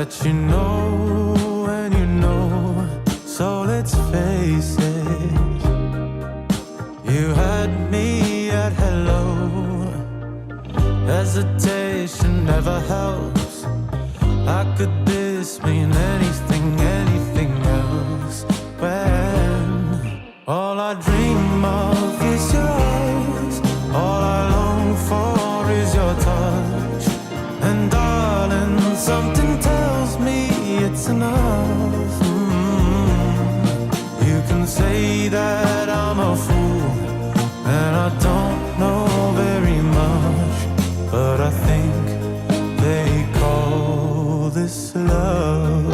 that you know and you know, so let's face it. You had me at hello. Hesitation never helps. How could this mean anything, anything else? When all I dream of is your eyes, all I long for is your touch. And darling, something tells me it's enough. You can say that I'm a fool and I don't know very much, but I think they call this love.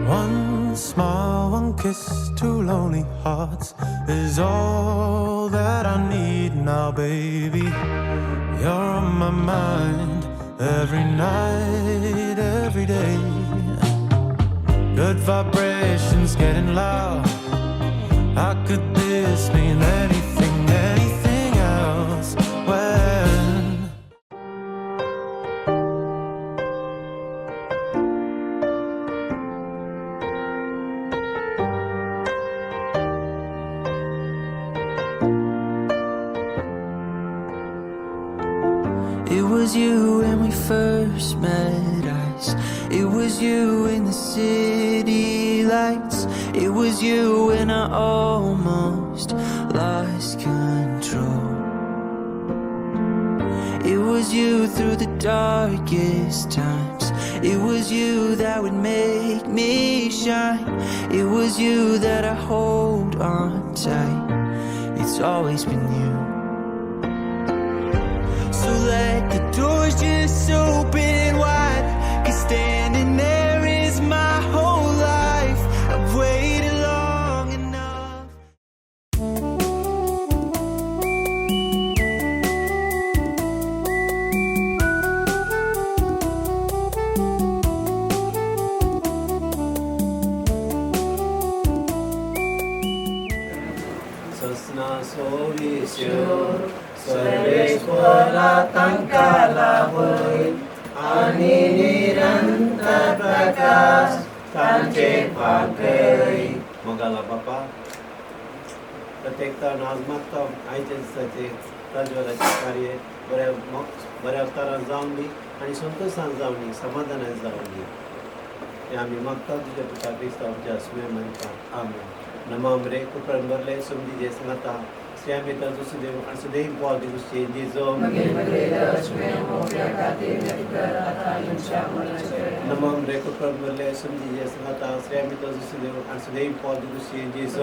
One smile, one kiss, two lonely hearts is all that I need now, baby. You're on my mind every night, every day. Good vibrations getting loud. How could this mean anything, anything else? When it was you when we first met eyes. It was you in the city lights. It was you when I almost lost control. It was you through the darkest times. It was you that would make me shine. It was you that I hold on tight. It's always been you. So let the doors just open wide, 'cause standing there is my whole life. I've waited long enough. Sasna sovisyo सर्वेश्वरा तंकाला होय आणि निरंतर प्रकाश तांचे पाकळी. मोगाला बापा प्रत्येक तण आज मागता आयच्या दिसाचे प्रज्वलाचे कार्य बऱ्या तरान जावन दी आनी संतोषान जावन दी, समाधानान जावन दी. हे आमी मागता तुज्या पुता क्रिस्त आमच्या सुमे म्हणटा आमेन. नमामरे कुपरन बरले समजी जे सांगता Siamo tanto su devo anzi dei un po' di questi Gesù Namam reko prabhale samji jasmata siamo tanto su devo anzi dei un po' di questi Gesù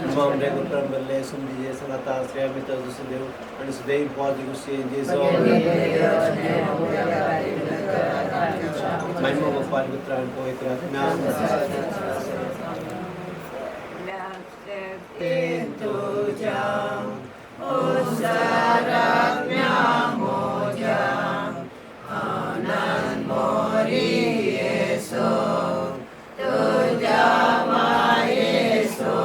Namam reko prabhale samji jasmata siamo tanto su devo anzi dei un po' di questi Gesù Mai mo fare utran poi Pintu jam, usaratnya mojang, anan mori Yeso, tujama Yeso,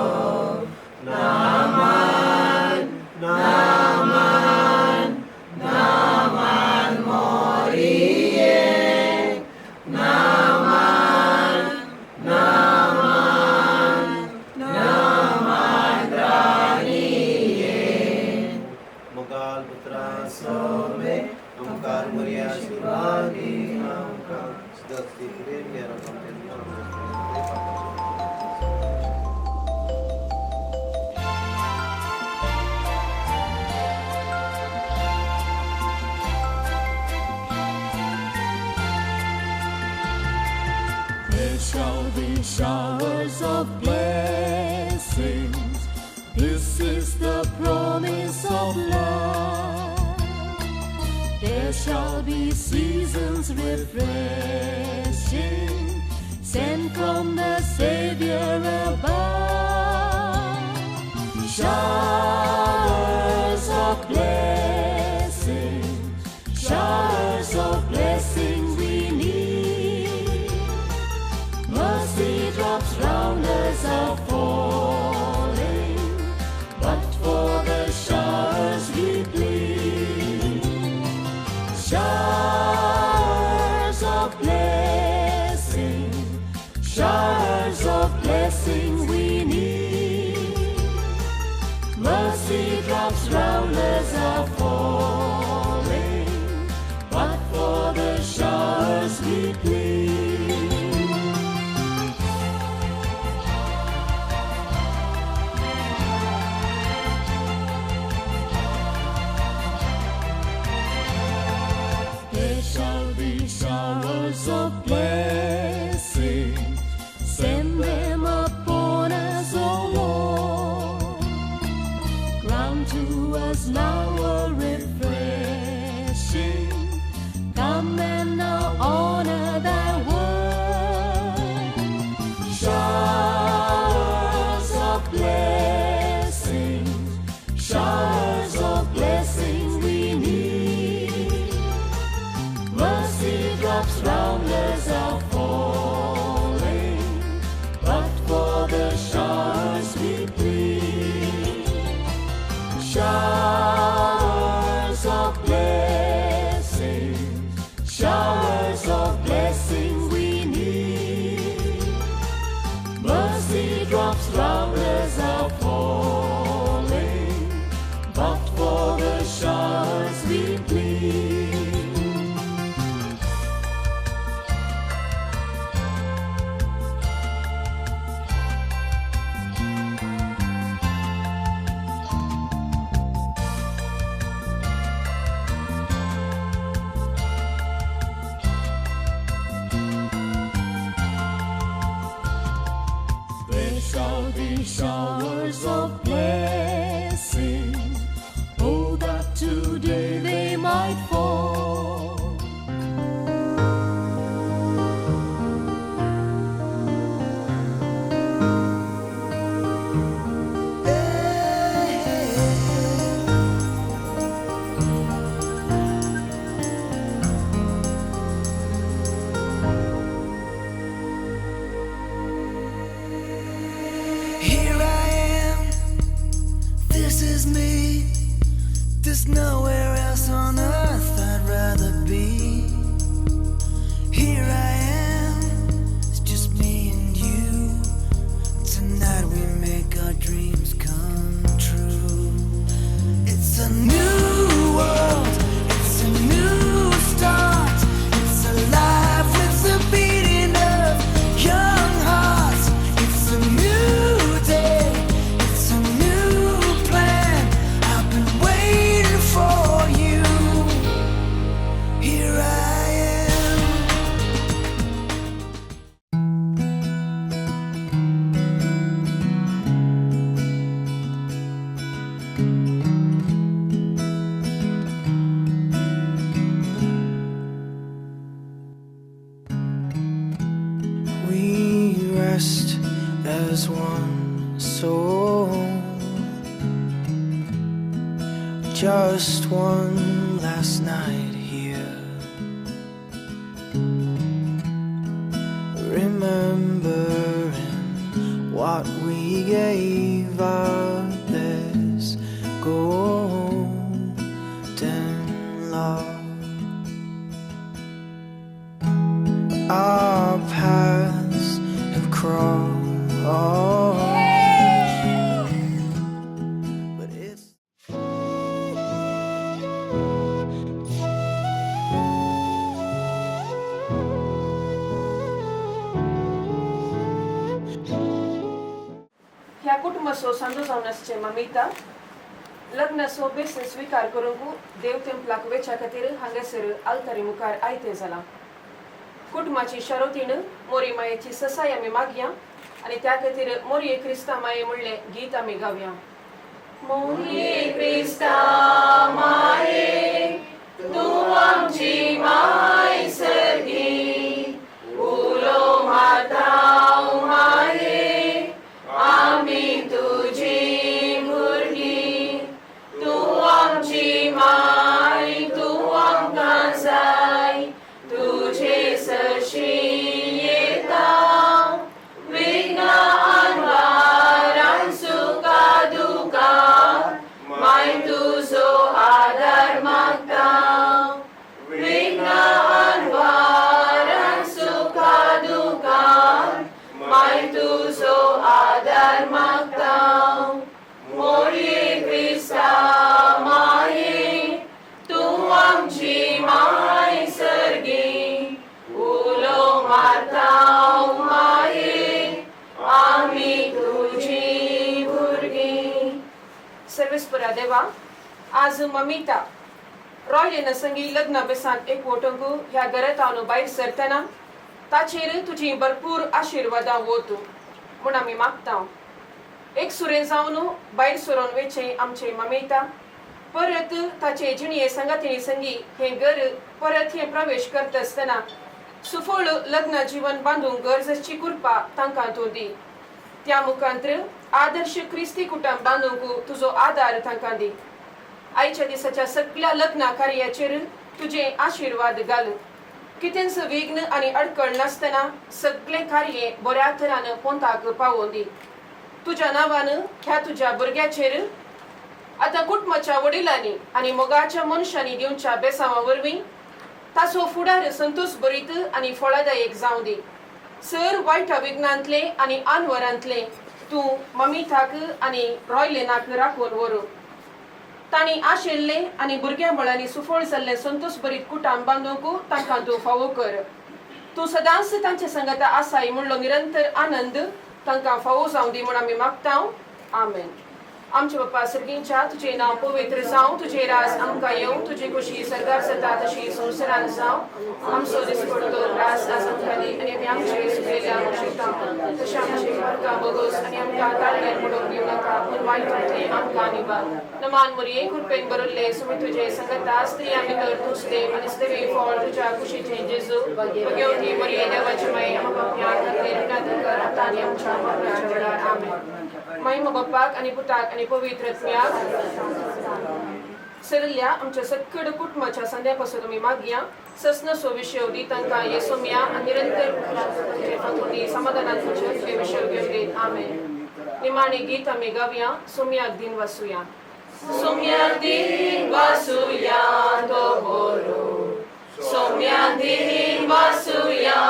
naman, naman, naman mori Ye, naman, naman, naman Mogal putra some Amkar Maria Shivani Amkar Sudasti Kremi There shall be showers of blessings. This is the promise of love. There shall be seasons refreshing, sent from the Savior above. Showers of blessings, showers of blessings we need. Mercy drops round us are falling, but for the shower travelers are falling, but for the showers we plead. There shall be showers of blessing, send them upon us, O Lord. Grant to us now a refreshing. Come and now honor thy word. Showers of blessing, showers of blessing we need. Mercy drops round us are falling, but for the showers we plead. Showers of blessing, showers of blessing we need. Mercy drops round us are falling, but for the showers we plead. There shall be showers of blessing, oh, that today they might fall. Here I am, this is me. There's nowhere else on earth I'd rather be. Here I am, it's just me and you. Tonight we make our dreams come true. It's a new world, it's a new start. It's alive with the beating of young hearts. It's a new day, it's a new plan. I've been waiting for you. Here I am. We rest as one soul, just one last night here, remembering what we gave up. This golden love. Our paths have crossed, but it's ह्या कुटुंबासो सांजो जावन आसचे ममिता लग्न so base स्वीकार करूंक देव तेंपलाक वेच्या खातीर हांगासर आल्तारी मुखार आयते जाला. कुटुंबाची शरोतीन मोरी मायेची ससाय आमी मागया आनी त्या खातीर मोरये क्रिस्ता माये म्हणले गीत आमी गावया. मोरये क्रिस्ता माये तूं आमची माय सर्गी, उलो माताव माये आमी तुजी भुरगी. तूं आमची माय तूं आमकां जाय, तुझे सरशी येता विघ्नां वारां सुखा दुखां माय तुजो आज ममिता रॉयलेन संगी लग्न बेसांत एक वोटंकू ह्या घरात भायर सरतना ताचेर तुजी भरपूर आशिर्वादां वोतू म्हूण आमी मागता. एक सुरे जावन भायर सरोन वेचे आमचे ममिता परत ताचे जिणये संगातिणी संगी हे घर परत हे प्रवेश करता आसतना सुफळ लग्न जीवन बांदूंक गरजेची कृपा तांकां तूं दी. त्या मुखांतर आदर्श क्रिस्ती कुटुंब बांदूंक तुजो आदार तांकां दी. आयच्या दिसाच्या सगळ्या लग्न कार्याचेर तुझे आशिर्वाद घाल. कितेंच विघ्न आनी अडकळ नासतना सगळे कार्य बऱ्या तरान पोंताक पावोवन दी. तुज्या नांवान ह्या तुज्या भुरग्याचेर आतां कुटुंबाच्या वडिलांनी आनी मोगाच्या मनशांनी दिवच्या बेसांवा वरवीं ताचो फुडार संतोश भरीत आनी फळदायक जावं दी. सर वायट विघ्नांतले आनी आनवरांतले तूं ममिताक आनी रॉयलेनाक राखून व्हर. तांणी आशिल्ले आनी भुरग्यांबळांनी सुफळ जाल्ले संतोश भरीत कुटुंब बांदूंक तांकां तूं फावो कर. तूं सदांच तांचे संगत आसाय म्हणलो निरंतर आनंद तांकां फावो जावं दी म्हूण आमी मागता. आमेन. आमचे बाप्पा सर्गींच्या तुझे नाव पवित्र जावं, तुझे राज आमकां येवं, तुजी खुशी सरकार जाता तशी संवसारांत जावं. आमचो दिसपडटो त्रास आज आमकां दी आनी आमी आमचे सुटलेल्या शिकता तशें आमचे मार्गां बोगोस आनी आमकां ताळ्यार पडोवंक दिवं नाका पूण वायटांतले आमकां निबार. नमान मरये कृपेन बरयल्ले सुमी तुजे संगता स्त्रियां भितर तूंच देव आनी स्तेवे फळ तुज्या कुशीचें जेजू. भगवती मरये देवाची माय आमकां पापण्या खातीर विनंती कर आतां आनी आमच्या मरणाच्या वेळार. आमेन. महिमा बाप्पाक आनी पुताक आनी पवित्र आत्म्याक. सरल्या आमच्या सकड कुटुंबाच्या संध्या पासून आमी मागया ससनसो विशय दी तांकां येसोम्या आनी निरंतर समाधानात तुजे विशय घेवन दी. आमेन. निमाणे गीत आमी गावया. सोम्याक दिन वासुया. सोम्याक दिन वासुया तो बरो. सोम्याक दिन वासुया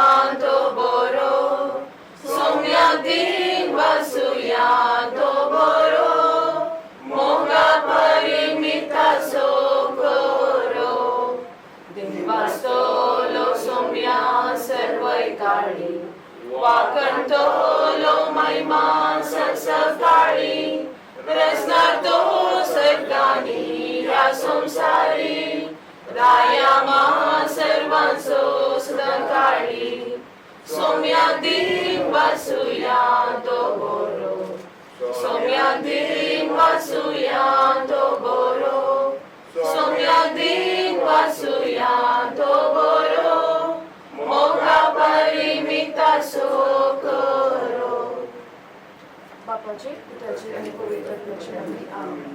तो बरो. सोम्याक दिन वासुया तो बरो. मोगा परिमिताचो करो. देवास्तोलो सोम्या सर्वय काळी. वाकणतोलो महिमा सकाळी. रचणार तो सर्गांनी ह्या संसारी. रायामा सर्वांचो सदां काळी. सोम्याक दिन वासुया तो बरो. सोम्याक दिन वासुया तो बरो. सोम्याक दिन वासुया तो बरो. मोगा परिमिताचो करो. बापाचे पिताचे आनी पवित्र आत्म्याचे नांवान. आमेन.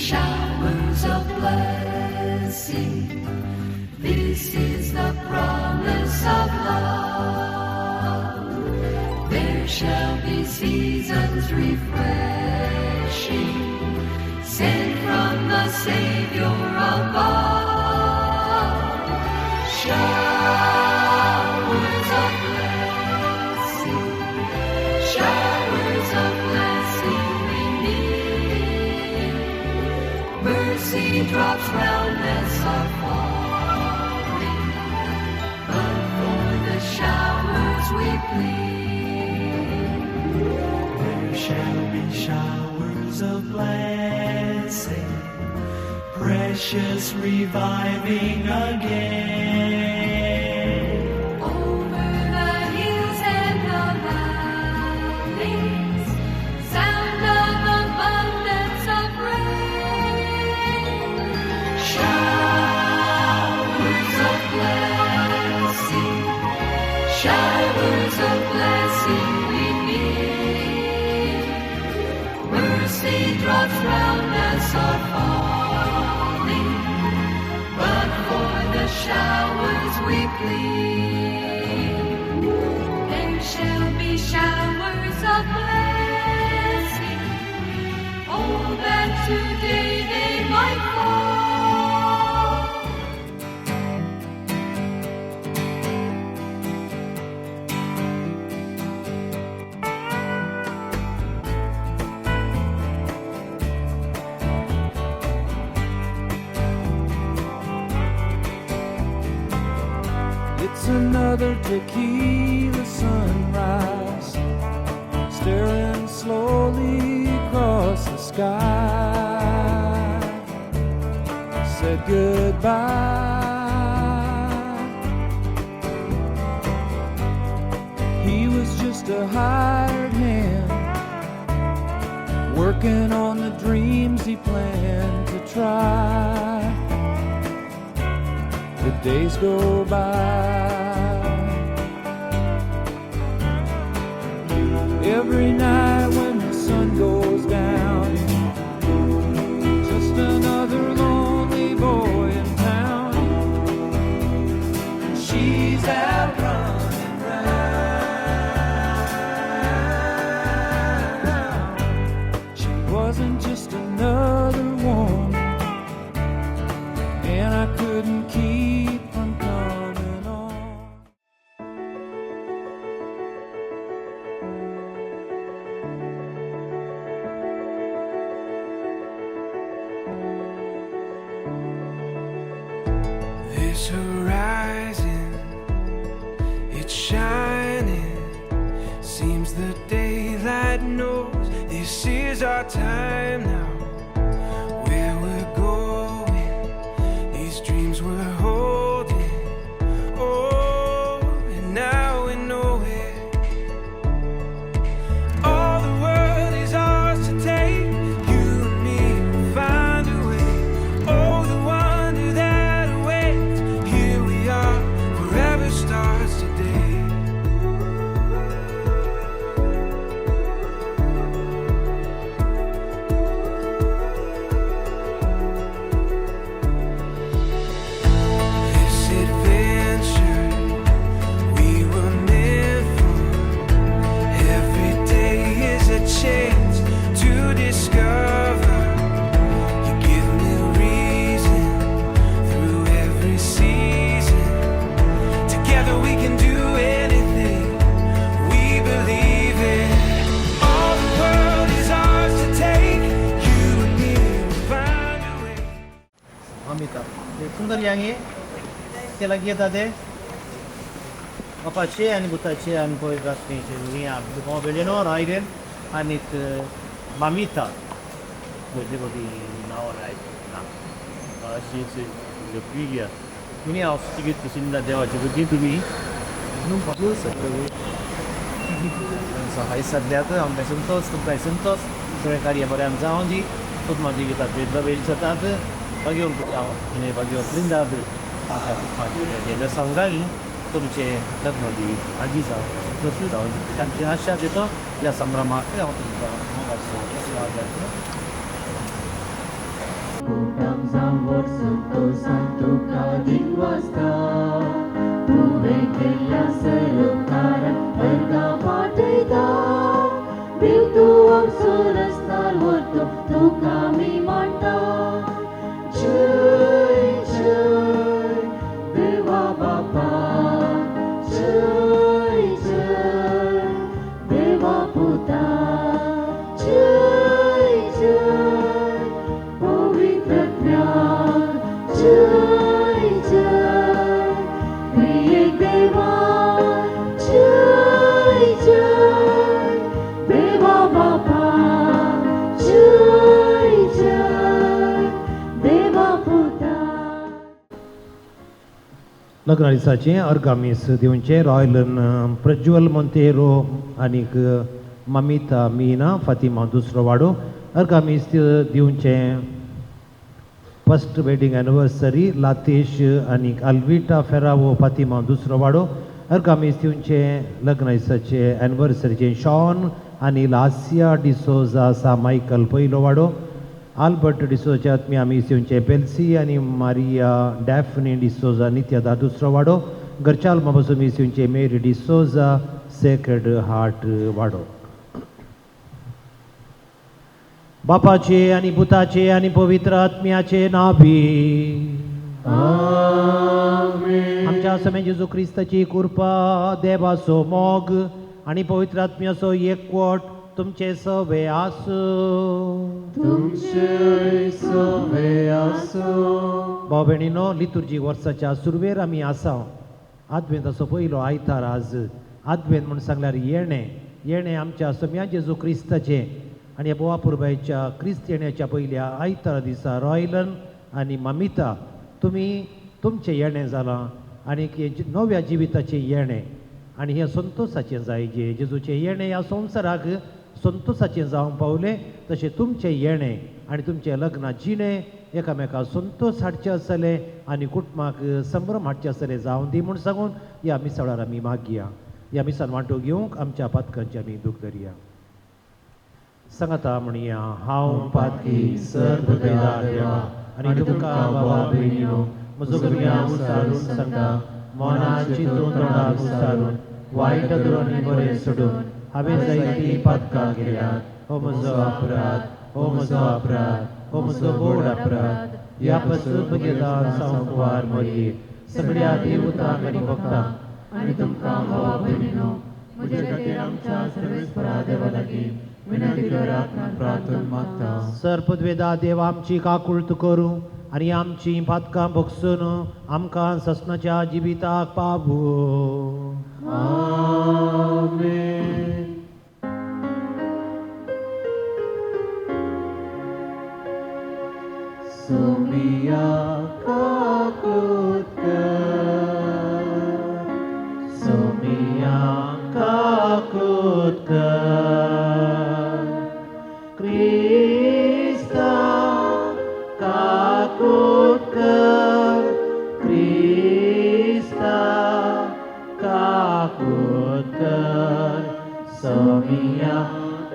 Showers of blessing, this is the promise of love. There shall be seasons refreshing, sent from the Savior above. Showers of blessing, showers of blessing. Mercy drops round us are falling, but for the showers we plead. There shall be showers of blessing, precious reviving again. Over the hills and the valleys, sound of abundance of rain. Showers of blessing, showers of blessing we need. Mercy drops round us are falling, but for the showers we plead. There shall be showers of blessing, oh that today they might fall. another tequila sunrise, staring slowly across the sky. Said goodbye. He was just a hired hand, working on the dreams he planned to try. The days go by. Every night when the sun goes down, just another lonely boy in town. She's out running round. She wasn't just another woman, and I couldn't keep from coming on. This horizon, it's shining. Seems the daylight knows this is our time now. Where we're going, these dreams we're holding. Oh, and now we know it. All the world is ours to take. You and me will find a way. Oh, the wonder that awaits. Here we are, forever starts today. This adventure we were meant for. Every day is a chance to discover. You give me reason through every season. Together we can do anything we believe in. All the world is ours to take. You and me will find a way. Amitabh ते सुंदर Yanghee त्याला घेता ते बापाचे आणि बुताचे आणि पळय रात्रीचे दुकान बेलेनो रायडेन आणि मामिता पळय बघी नाव रायट ना अशीच पिया तुम्ही औषधी तशींदा देवाची बघी तुम्ही नुम पाहू शकतो सहाय सध्यात आमकां संतोष तुमकां संतोष सगळें कार्य बरें जावं दी तूच म्हाजी घेतात बेल जातात बागेवर हिने बागेवर वृंदाव जेन्ना सांगाल तुमचे लग्न दी आजी जावं प्रसूत जावं तांची आशा देतो ह्या संभ्रमाक हांव तुमकां आशीर्वाद देतो. Kutam sambut sentuhan tukadin wasta Tuvekelia selukara berkapateita Biltuang surastar waktu tu kami manta Jai Jai Deva Bapa Jai Jai Deva Putra Jai Jai Pavitra Jnana Jai Jai Priyak Deva Jai Jai Deva Bapa Jai Jai Deva Putra लग्ना दिसाचे अर्गामीस दिवचे रॉयलन प्रज्वल मोंतेरो आनीक ममिता मीना फातिमा दुसरो वाडो अर्गामीस दिवचे first wedding anniversary लातेश आनीक अल्विटा फेरावो फातिमा दुसरो वाडो अर्गामीस दिवचे लग्न दिसाचे एनिवर्सरीचे शॉन आनी लासिया डिसोजा सा मायकल पयलो वाडो आल्बर्ट डिसोजा आत्मीय आमी दिवचे पेल्सी आनी मारिया डॅफनी डिसोजा नित्यादा दुसरो वाडो गरचाल माबसुमी दिवचे मेरी डिसोजा सेक्रेड हार्ट वाडो. बापाचे आनी पुताचे आनी पवित्र आत्म्याचे नाभी आमच्या समे जेजू क्रिस्ताची कृपा देवाचो मोग आनी पवित्र आत्म्याचो एकवट तुमचे सवे आसो भाव भयणीनो लितुर्जी वर्साच्या सुरवेर आमी आसा आद्वेंताचो पयलो आयतार आज. आद्वेंत म्हूण सांगल्यार येणें आमच्या सम्या जेजू क्रिस्ताचे आनी बोवा पुरबायच्या क्रिस्त येण्याच्या पयल्या आयतारा दिसा रॉयलन आनी मामिता तुमी तुमचें येणें जालां आनीक नव्या जिविताचें येणें आनी हें संतोशाचें जायजें. जेजूचें येणें ह्या संवसाराक संतोशाचें जावंक पावलें तशें तुमचें येणें आनी तुमचें लग्न जिणें एकामेकाक संतोश हाडचें आसलें आनी कुटुंबाक संभ्रम हाडचें आसलें जावं दी म्हूण सांगून ह्या मिसाळार आमी मागया. ह्या मिसाल वांटो घेवंक आमच्या पातकांची आमी दूख धरया. सांगाता म्हणया हांव पातकी सर्ववेदार देवा आनी तुमकां बाबा भयणीनो म्हजो गुन्यांव उसारून सांगता. मनान चिंतून तोंडाक उसारून वायट धोरणी बरें सोडून हांवें जायतीं पातकां केल्यात. हो म्हजो अपराध, हो म्हजो अपराध, हो म्हजो गोड अपराध. ह्या पासून भगेदान सांवार मरी सगळ्या देवतांक आनी भक्तांक आनी तुमकां भावा भयणीनो म्हजे खातीर आमच्या सर्वेस्परा देवा लागीं विनंती करात आनी प्रार्थना मागता. सर्पद्वेदा देव आमची काकुळट करूं आनी आमची पातकां भोगसून आमकां ससनाच्या जिविताक पावू. आमेन. सोमिया काकुळट कर, सोमिया काकुळट कर. क्रिस्ता काकुळट कर, क्रिस्ता काकुळट कर. सोमिया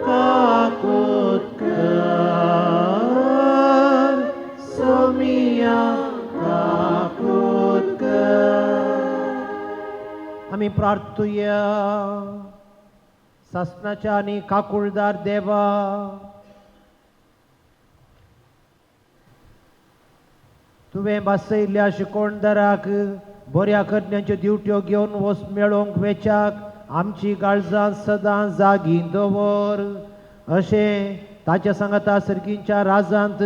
काकुळट कर, सोमिया काकुळट कर. आमी प्रार्थुया. सासणाच्या आनी काकुळदार देवा, तुवें बसयल्ल्या शिकोणदाराक बऱ्या करण्याच्यो ड्युट्यो घेवन वच मेळोवंक वेचाक आमची काळजां सदां जागी दवर. अशें ताच्या सांगाता सर्गीच्या राजांत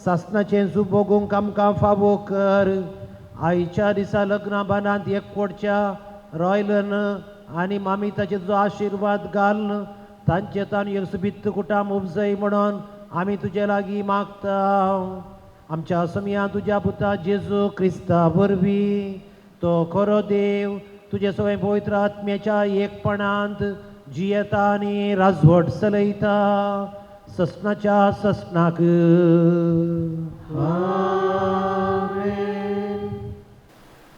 सासणाचें जुबोगूंक आमकां फावो कर. आयच्या दिसा लग्ना बांदांत एकवटच्या रॉयलन आनी मामिताचे जो आशिर्वाद घाल. तांचे तान यसबित्त कुटाम उपजय म्हणून आमी तुजे लागीं मागता. आमच्या समिया तुज्या पुता जेजू क्रिस्ता वरवीं तो खरो देव तुजे सवय पवित्र आत्म्याच्या एकपणांत जियेता आनी राजवट चलयता ससनाच्या ससनाक.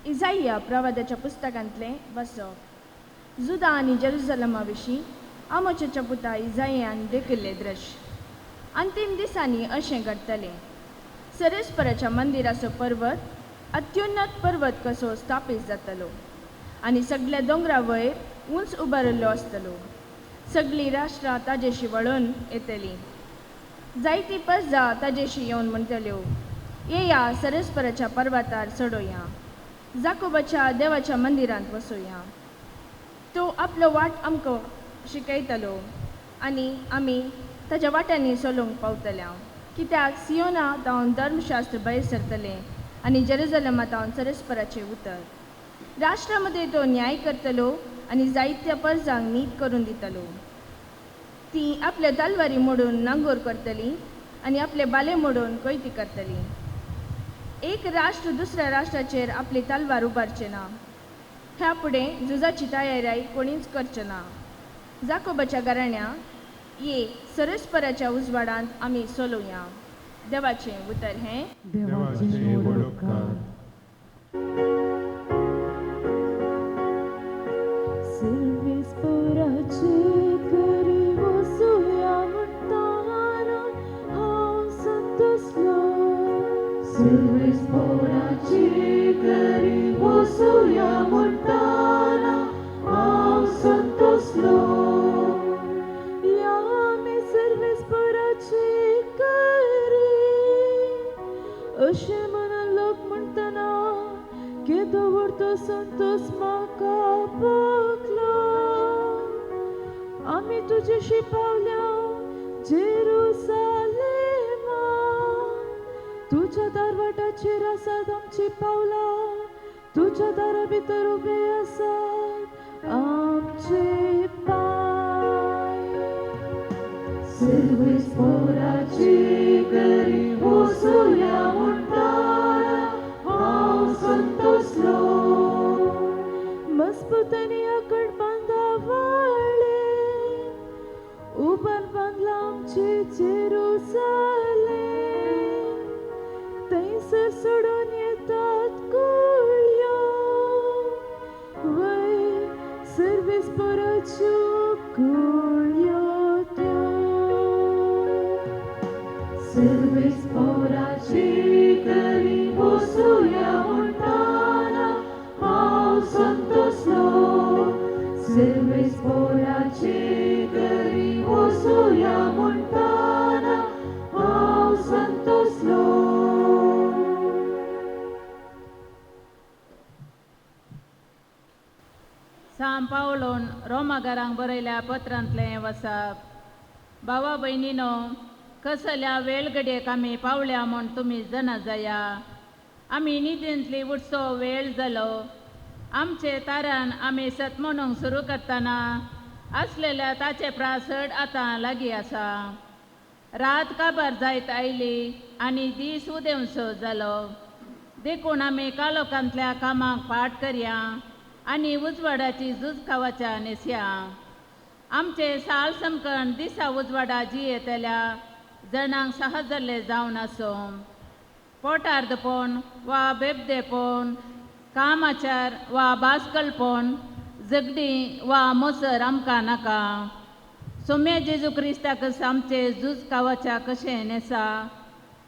इजाइया प्रवादाच्या पुस्तकांतलें वाचप. जुदा आनी जेरुसलेमा विशीं आमोचाच्या पुता इजाइयान देखिल्लें दृश्य. अंतीम दिसांनी अशें घडटलें. सरेस्पराच्या मंदिराचो पर्वत अत्युन्नत पर्वत कसो स्थापीत जातलो आनी सगळ्या दोंगरा वयर उंच उबारिल्लो आसतलो. सगळीं राष्ट्रां ताजेशी वळून येतलीं. जायतीं पर्जा ताजेशी येवन म्हणटल्यो, येया सरेस्पराच्या पर्वतार चडोया, जाकोबाच्या देवाच्या मंदिरांत वचोया. तो आपलो वाट आमकां शिकयतलो आनी आमी ताच्या वाट्यांनी चलूंक पावतल्या. कित्याक सियोना तावन धर्मशास्त्र भायर सरतलें आनी जेरुसलेमा तावन सरेस्पराचें उतर. राष्ट्रां मदीं तो न्याय करतलो आनी जायत्या पर्जांक नीत करून दितलो. तीं आपले तलवारी मोडून नांगोर करतलीं आनी आपले बाले मोडून कोयती करतलीं. एक राष्ट्र दुसऱ्या राष्ट्राचेर आपली तलवार उबारचें ना. ह्या फुडें झुजाची तयारी कोणीच करचें ना. जाकोबाच्या घराण्या ये सरेस्पराच्या उजवाडांत आमी चलुया. देवाचें उतर हें. देवाचे वडोवकार. सर्वेस्पराचे घरी वचुया म्हणटाना हांव संतोसलो. सर्वेस्पराचे घरी वचुया म्हणटाना हांव संतोसलो. या आमी सर्वेस्पराचे घरी अशें म्हणून लोक म्हणटना केदो व्हडतो संतोष म्हाका भोगलो. आमी तुजेशी पावल्या जेरुसलेमा. तुज्या दारवाटाचेर आसात आमची पावलां तुझ्या दारा भितर उबे आसात आमचे पाय. सर्वेस्पराची घरी वसूया म्हणटाना हांव संतोसलो. मजबूतानी आकड बांदावाळे उबार बांदला आमचे जेरुसालेम. थंयसर सोडून येतात कुळयो वय सर्वेस्पराच्यो कुळयो त्यो. सर्वेस्पराची घरी वसूया म्हणटाना हांव संतोसलो. सर्वेस्पराची घरी वसूया म्हणटाना हांव संतोसलो. सांब पावलोन रोमाकारांक बरयल्या पत्रांतलें वचप. भावा भयणीनो, कसल्या वेळगडयेक आमी पावल्या म्हूण तुमी जाणा जाया. आमी न्हिदेंतली उठचो वेळ जालो. आमचे तारान आमी सत म्हणूंक सुरू करतना आसलेल्या ताचे प्रासड आतां लागीं आसा. रात काबार जायत आयली आनी दीस उदेंवसो जालो. देखून आमी कालोखांतल्या कामाक पाट करया आनी उजवाडाची झूज खावाच्या नेसया. आमचे साल समकण दिसा उजवाडा जियेतल्या जणांक सहजल्ले जावन आसूं. पोटार दपोवन वा बेबदेपण, कामाचार वा बासकलपण, झगडी वा मोसर आमकां नाका. सोम्या जेजू क्रिस्ताकच आमचे झूज खावाच्या कशें नेसा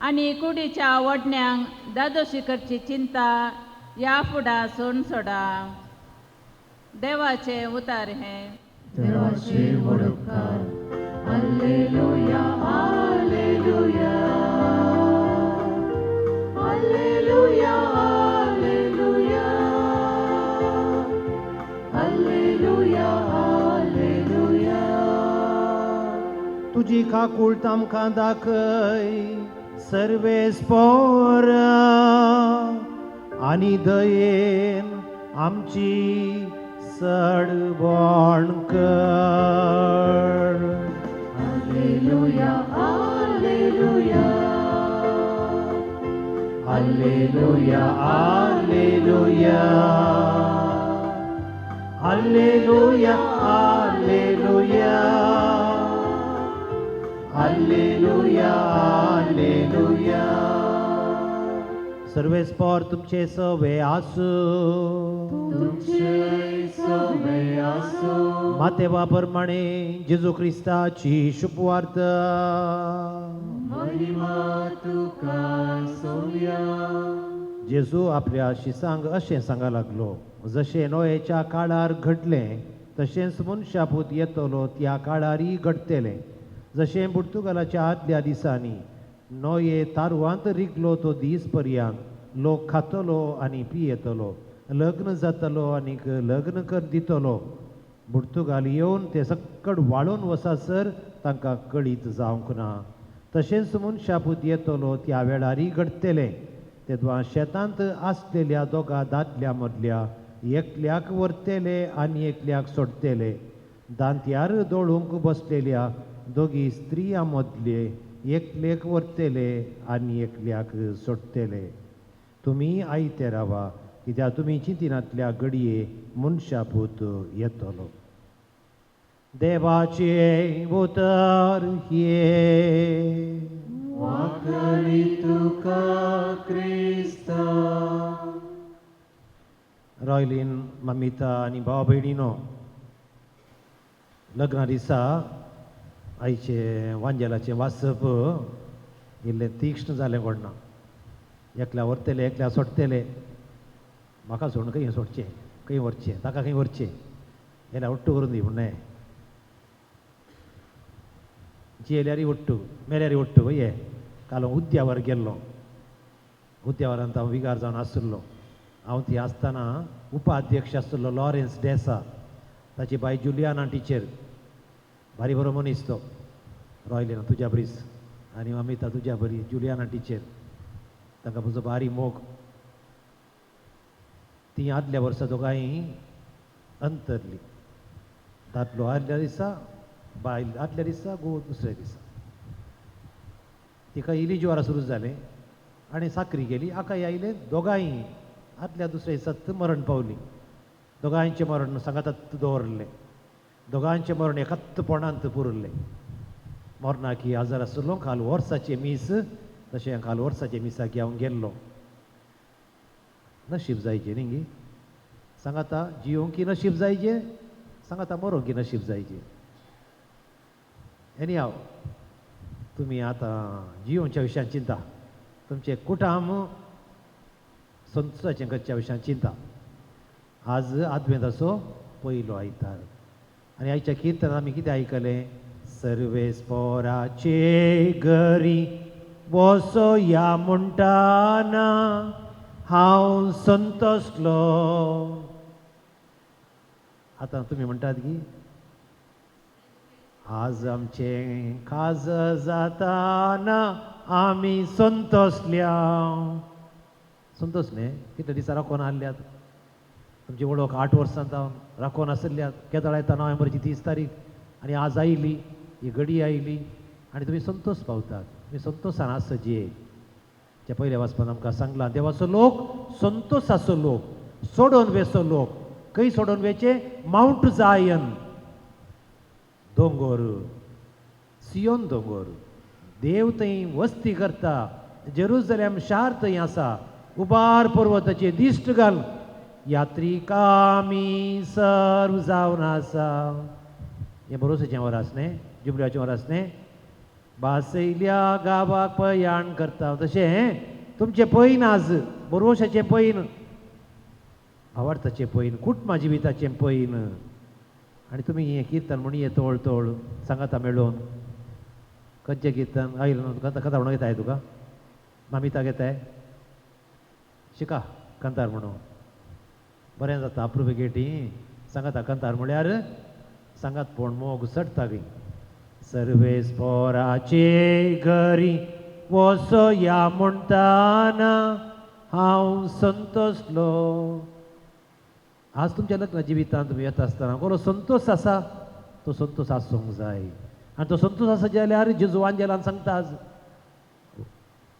आनी कुडीच्या वडण्यांक दादोशी करची चिंता ह्या फुडा सोडून सोडा. देवाचे उतार हे. देवाचे वडकार. Hallelujah hallelujah hallelujah hallelujah hallelujah hallelujah. तुजी काकूळट आमकां दाखय सर्वेस्पर आनी दयेन आमची सडबण कर. Hallelujah hallelujah hallelujah hallelujah hallelujah hallelujah hallelujah hallelujah. सर्वेस्पर तुमचे सवे आसूं. तुमचे सवे आसूं. मातेवा प्रमाणे जेजू क्रिस्ताची शुभवार्त. महिमा तुका सोया. जेजू आपल्या शिसांक अशें सांगा लागलो, जशें नोयेच्या काळार घडलें तशेंच मनशापूत येतलो त्या काळारय घडटलें. जशें पुर्तुगालाच्या आदल्या दिसांनी नोये तारवांत रिगलो तो दीस पर्यंत लोक खातलो आनी पियेतलो, लग्न जातलो आनीक लग्न कर दितलो. पुर्तुगाल येवन ते सक्कड वाळून वसासर तांकां कळीत जावंक ना. तशेंच मनशापूत येतलो त्या वेळारय घडटलें. तेदवा शेतांत आसलेल्या दोगा दादल्या मदल्या एकल्याक व्हरतले आनी एकल्याक सोडटले. दांत्यार दोळूंक बसलेल्या दोगी स्त्रियां मदले एकलेक व्हरतले आनी एकल्याक सोडटले. तुमी आयते रावा, कित्याक तुमी चिंतिनातल्या घडये मनशापूत येतलो. देवाचे उतर हे. वाकली तुका क्रिस्ता. रॉयलीन ममिता आनी भाव भयणीनो, लग्ना दिसा आयचे वांजेलाचें वासप इल्लें तीक्ष्ण जालें कोणना. एकल्या व्हरतले एकल्या सोडटले. म्हाका सोडून खंय सोडचें, खंय व्हरचें, ताका खंय व्हरचें, जाल्यार उट्टू करून दी म्हणलें. जियेल्यारय उट्टू, मेल्यारय उट्टू. ये काल उद्यावर गेल्लो. उद्यावरांत हांव विगार जावन आसुल्लो. हांव थंय आसतना उपाध्यक्ष आसुल्लो लॉरेन्स डेसा, ताची बाय जुलियाना टिचर. भारी बरो मनीस तो. रॉयलीना तुज्या बरीच आनी अमिता तुज्या बरी. जुलियाना टिचर, तांकां म्हजो भारी मोग. ती आदल्या वर्सा दोगांय अंतरली. दादलो आदल्या दिसा, बायल आदल्या दिसा, घोव दुसऱ्या दिसा. तिका इली ज्वारा सुरू जाले आणि साखरी गेली. आकाय आयले दोगांय आदल्या दुसऱ्या दिसात मरण पावली. दोगांयचें मरण सांगातात दवरले. दोगांचें मरण एकात्तपणांत पुरले. मरणाक ही आजार आसलो. काल वर्साचे मीस तशें काल वर्साचे मिसाक हांव गेल्लो. नशीब जायचें न्ही गे. सांगाता जियोंक की नशीब जायचें, सांगाता मरोंक की नशीब जायचें. एनी हांव तुमी आतां जियोच्या विशयान चिंता, तुमचे कुटाम संतोशाचें गतच्या विशयान चिंता. आज आदवेंताचो पयलो आयतार आनी आयच्या किर्तनांत आमी कितें आयकलें? सर्वेस्पराचे घरी वसोया म्हणटाना हांव संतोसलो. आतां तुमी म्हणटात की आज आमचें काज जाताना आमी संतोसल्या. संतोसले कितले दिसा राखोन आसल्यात. तुमची वळख 8 वर्सां जावन राखोन आसल्यात. केदळ येता नोव्हेंबराची 30 तारीख आनी आज आयली, ही घडी आयली आनी तुमी संतोश पावतात. तुमी संतोशान आसचे. त्या पयल्या वाचपान आमकां सांगलां देवाचो लोक संतोशाचो लोक, सोडून वेचो लोक. खंय सोडून वेचे? माउंट जायन दोंगर, सियोन दोंगर. देव थंय वस्ती करता. जेरुसलेम शार थंय आसा. उबार पर्वताचे दिश्ट घाल. यात्रिकामी सर्व जावन आसा. हें भरोसाचें वर आसलें, जुबल्याचें वर आसलें. बासयल्या गांवाक पयाण करता. तशें तुमचें पैन आज भरोसाचें पैन, आवार्थाचें पैन, कुटुंबा जिविताचें पैन. आनी तुमी हें किर्तन म्हणून हें तोळ तोळ सांगाता मेळून. खंयचें किर्तन आयलो कथा म्हणून घेताय तुका? मामिता घेताय? शिका कंतार म्हणून. बरें जाता अप्रुवेगेटी. सांगाता कंतार म्हळ्यार सांगात पोण मोग सडटा गे. सर्वेस्पराचे घरी वसोया म्हणटाना हांव संतोसलो. आज तुमच्या लग्न जिवितांत तुमी येता आसतना कसलो संतोश आसा, तो संतोश आसूंक जाय. आनी तो संतोश आसा जाल्यार जेजू वांजेलान सांगता आज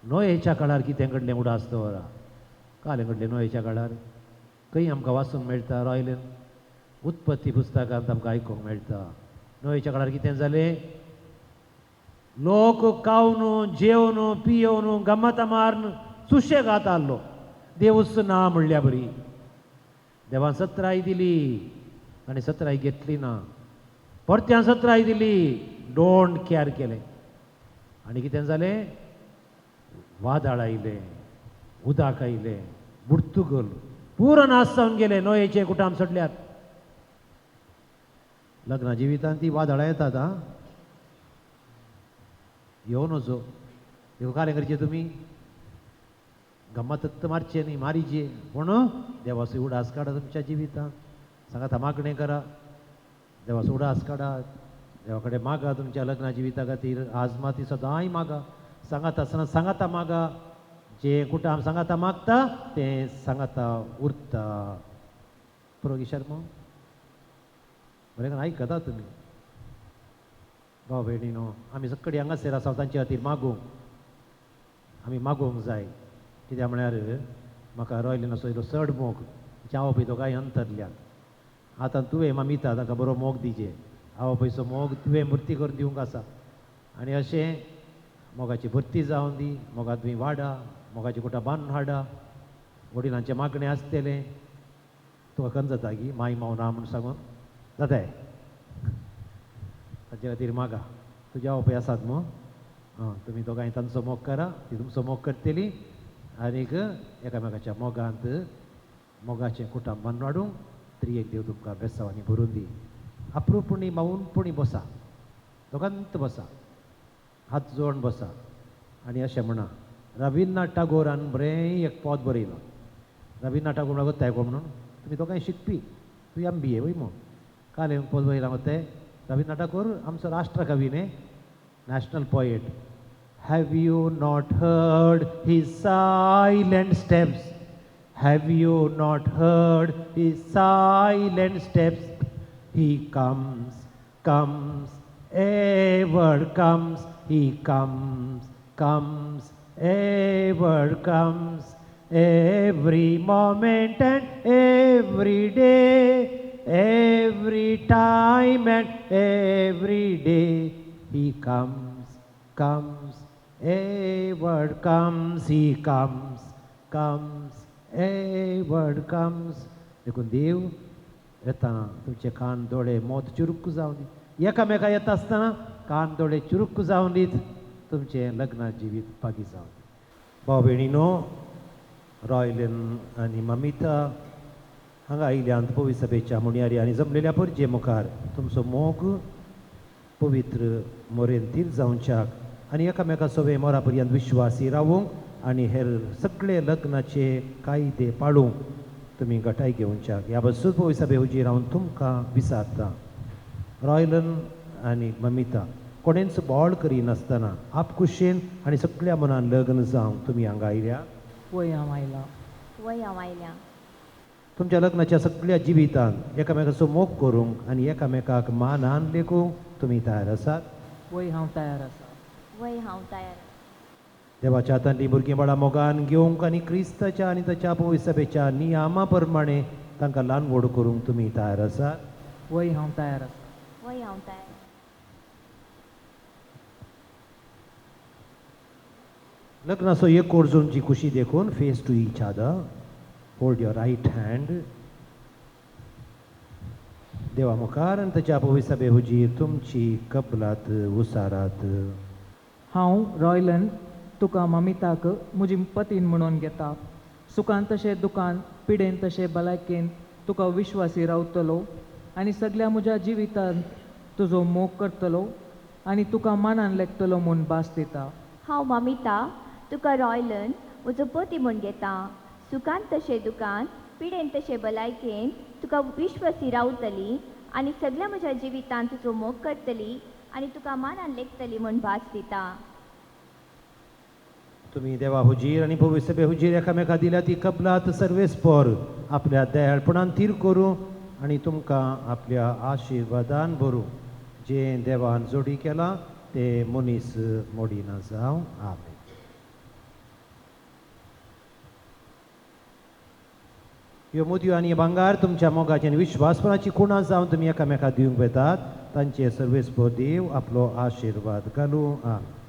नोयेच्या काळार कितें घडलें उडास दवरा. कालें घडलें नोयेच्या काळार? खंय आमकां वाचूंक मेळटा? रॉयलेन उत्पत्ती पुस्तकांत आमकां आयकूंक मेळटा. नोयेच्या काळार कितें जालें? लोक खावन जेवन पियोवन गम्मत मारून सुशेगाद आसलो. देवच ना म्हणल्या बरी. देवान 17 दिली आनी 17 घेतली ना. परत्यान 17 दिली, डोंट केअर केलें. आनी कितें जालें? वादळ आयलें, उदक आयलें, बुडतुकल पुरो नाश जावन गेले. नोयेचे कुटाम सोडल्यात. लग्ना जिवितांत ती वादळां येतात. आं येवन वचो. ह्यो कालें करचें तुमी? गम्मत मारचे न्ही, मारीचे. पूण देवाचो उडास काडा तुमच्या जिवितांत. सांगात मागणें करा, देवाचो उडास काडात. देवा कडेन मागा तुमच्या लग्ना जिविता खातीर. आज माती सदांय मागा. सांगात आसतना सांगाता मागा. जे कुटाम सांगाता मागता तें सांगाता उरता. पुरो शर्म बरें करून आयकता तुमी. भाव भयणीनो, आमी सगळीं हांगासर आसा तांचे खातीर मागूंक. आमी मागोवंक जाय. कित्याक म्हळ्यार म्हाका रॉयलेन असो इल्लो चड मोग आवय पळय तो कांय अंतरल्यान. आतां तुवें मामिता ताका बरो मोग दिजे. आवय पळयचो मोग तुवें भरती करून दिवंक आसा. आनी अशें मोगाची भरती जावन दी. मोगात तुमी वाडा, मोगाची कुटां बांदून हाडा. वडिलांचें मागणें आसतलें तुका कन जाता की माय माव ना म्हूण सांगून जाताय. ताचे खातीर मागा. तुजे आवय पळय आसात मो. तुमी दोगांय तांचो मोग करा, ती तुमचो मोग करतली. आनीक एकामेकाच्या मोगांत मोगाचें कुटाम बांदून हाडूंक त्रियेक देव तुमकां बेसांवांनी भरून दी. अप्रूपणी मावूनपणी बसा, दोगांत बसा, हात जोडून बसा. आनी अशें म्हणा, रविन्द्रनाथ टागोरान बरें एक पोत बरयलो. रविन्द्रनाथ टागोर म्हणून गोताय कोण म्हणून? तुमी दोगांय शिकपी. तूं MBA वय मो. काल पोत बरयला गोताय. रविन्द्रनाथ टागोर आमचो राष्ट्रकवी न्ही, national poet. Have you not heard his silent steps? Have you not heard his silent steps? He comes, comes, ever comes. He comes, comes, ever comes. Every moment and every day, every time and every day. He comes, comes, ever comes. He comes, comes, ever comes. देखून देव येताना तुमचे कान दोळे मोत चुरुक्क जावन दी. एकामेका येत आसतना कान दोळे चुरुक्क जावन दीत. तुमचे लग्ना जिवीत पागी जावन दी. भाव भयणीनो, रॉयलन आनी ममिता हांगा आयल्यांत पवित्र सभेच्या मुण्यारी आनी जमलेल्या परजे मुखार तुमचो मोग पवित्र मोरेन तीर जावच्याक आनी एकामेका सवे मोरा पर्यंत विश्वासी रावूंक आनी हेर सगळे लग्नाचे कायदे पाळूंक तुमी गटाय घेवच्याक ह्या बसून पवित्र सभे हुजीर हांव तुमकां विचारता. रॉयलन आनी ममिता कोणेंच बोवाळ करिनासतना आपकुशेन आनी सगळ्या मनान लग्न जावंक तुमी हांगा आयल्या. वय हांव आयला. वय हांव आयल्या. तुमच्या लग्नाच्या सगळ्या जिवितांत एकामेकाचो मोग करूंक आनी एकामेकाक मानान लेखूंक तुमी तयार आसात. वय हांव तयार आसा. वय हांव तयार. देवाच्या हातांतली भुरगीं बाळां मोगान घेवंक आनी क्रिस्ताच्या आनी ताच्या पवित्र सभेच्या नियमा प्रमाणे तांकां ल्हान व्हड करूंक तुमी तयार आसात. वय हांव तयार आसा. वय हांव तयार. लग्नाचो एक अर्जूनची खुशी देखून face to each other. Hold your right hand. देवा मुखार आनी ताच्या पवित्र सभे हुजीर तुमची कबलात उसारात. हांव रॉयलन तुका ममिताक म्हजी पतीन म्हणून घेता. सुखान तशें दुखान, पिडेन तशें भलायकेन तुका विश्वासी रावतलो आनी सगळ्या म्हज्या जिवितांत तुजो मोग करतलो आनी तुका मानान लेखतलो म्हूण भास दिता. हांव ममिता तुका रॉयलन म्हजो पती म्हूण घेता. सुखान तशें दुखान, पिडेन तशें भलायकेन तुका विश्वासी रावतली आनी सगळ्या म्हज्या जिवितांत तुजो मोग करतली आनी तुका मानान लेखतली म्हूण भास दिता. तुमी देवा हुजीर आनी पवित्र सभे हुजीर एकामेका दिल्या ती कबलात सर्वेस्पर आपल्या दयाळपणान तीर करूं आनी तुमकां आपल्या आशिर्वादान भरूं. जे देवान जोडी केलां ते मनीस मोडिना जावं. आमेन. ह्यो मुदयो आनी भांगार तुमच्या मोगाची आनी विश्वासपणाची खुणां जावन तुमी एकामेका दिवंक वेतात. तांचे सर्वेस्पर देव आपलो आशिर्वाद घालूं. आमेन.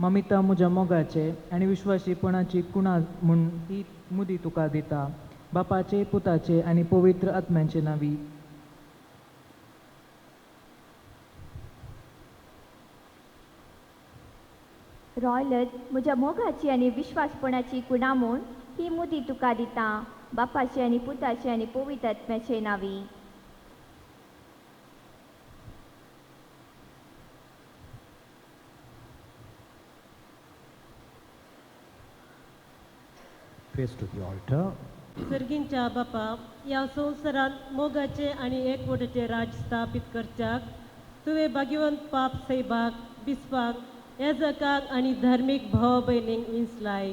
ममिता म्हज्या मोगाचे आनी विश्वासीपणाची कुणां म्हूण ही मुदी तुका दिता. बापाचे, पुताचे आनी पवित्र आत्म्याचे नांवी. रॉयलन म्हज्या मोगाची आनी विश्वासपणाची कुणां म्हूण ही मुदी तुका दिता. बापाचे आनी पुताचे आनी पवित्र आत्म्याचे नांवी. Face to the altar. सर्गींच्या बापा, ह्या संवसारांत मोगाचे आनी एकवटाचे राज स्थापीत करच्याक तुवें भाग्यवंत पाप सैबाक, बिस्वाक, येजकाक आनी धार्मीक भाव भयणींक विंचलाय.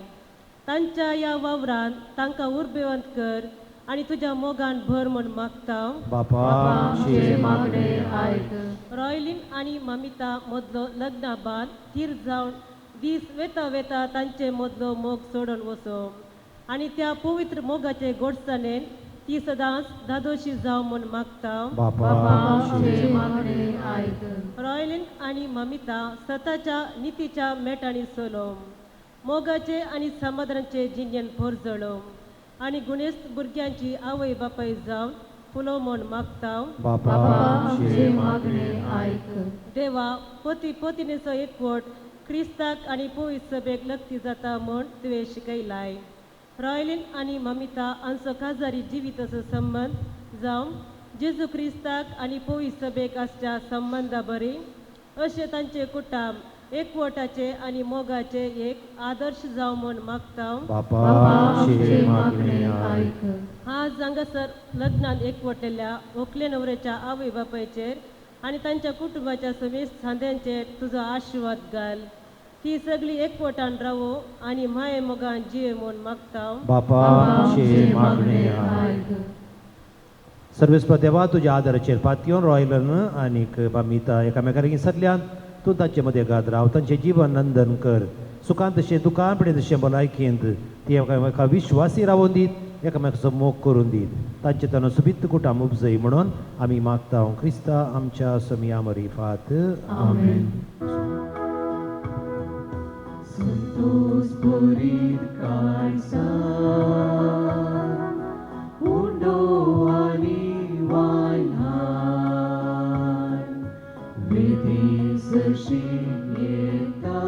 तांच्या ह्या वावरांत तांकां उर्बेवंत कर आनी तुज्या मोगान भर म्हूण मागता. बापाचे मागणे आयक. रॉयलीन आनी ममिता मदलो लग्ना बाद तीर जावन दीस वेता वेता तांचे मदलो मोग सोडून वचो आनी त्या पवित्र मोगाचे गोडसाणेन ती सदांच दादोशी जावं म्हूण मागता. बापाचे मागणे आयक. रॉयलीन आनी ममिता स्वताच्या नितीच्या मेटांनी चलोवं, मोगाचे आनी समाधानाचे जिणेन भर जळोवं आनी गुणेस्त भुरग्यांची आवय बापाय जावन फुलो म्हूण मागता. बापाचे मागणे आयक. देवा, पती पत्नीचो एकवट क्रिस्ताक आनी पवित्र सभेक लक्ती जाता म्हूण तुवें शिकयलाय. रॉयलीन आनी ममिता हांचो काजारी जिविताचो संबंद जावं जेजू क्रिस्ताक आनी पवित्र सभेक आसच्या संबंदा बरी अशें तांचे कुटुंब एकवटाचे आनी मोगाचे एक आदर्श जावं म्हूण मागता. बापाचे मागणे आयक. आज हांगासर लग्नान एकवटलेल्या व्हंकले न्हवरेच्या आवय बापायचेर आनी तांच्या कुटुंबाच्या समेस्त सांद्यांचेर तुजो आशिर्वाद घाल. ती सगळी एकवटान रावो आनी माये मोगान जिये म्हूण मागता. बापाचे मागणे आयक. सर्वेस्पर देवा तुज्या आदाराचेर पातयोन रॉयलन आनीक बामिता एकामेकांक सगळ्यान तूं तांचे मदें गात राव, तांचें जीवन नंदन कर. सुखान तशें दुखान पडे तशें भलायकेंत ती एकामेका विश्वासी रावून दीत, एकामेकाचो मोग करून दीत. तांचे तन सुबित कुटाम उपजय म्हणून आमी मागता. क्रिस्ता आमच्या समिया मरिफात आमेन. Santos purid kaisa undo ani wainhan vidhi sashiyeta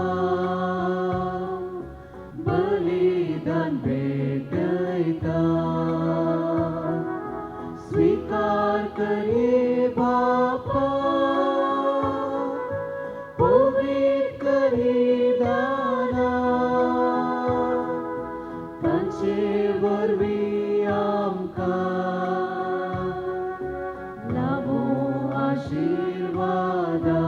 balidan bedaita स्वीकार करे बापा पवित्र करे दाना तांचे वरवी आमकां लाभो आशीर्वादा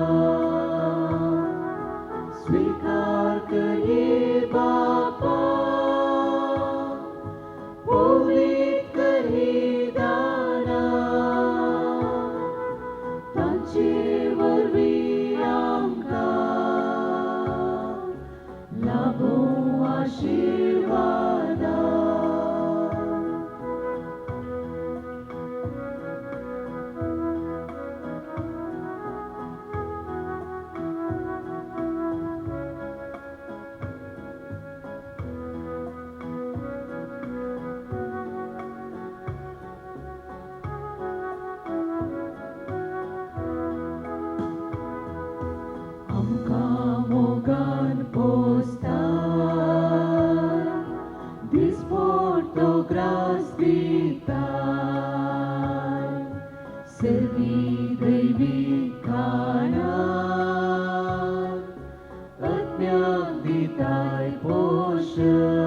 स्वीकार करे बापा पवित्र करे दाना तांचे वरवी आमकां लाभो आशीर्वादा. आमकां मोगान पोसतात दिसपट्टो ग्रास दिताय सर्गी दैवी खाणाक अज्ञाक दिताय पोषण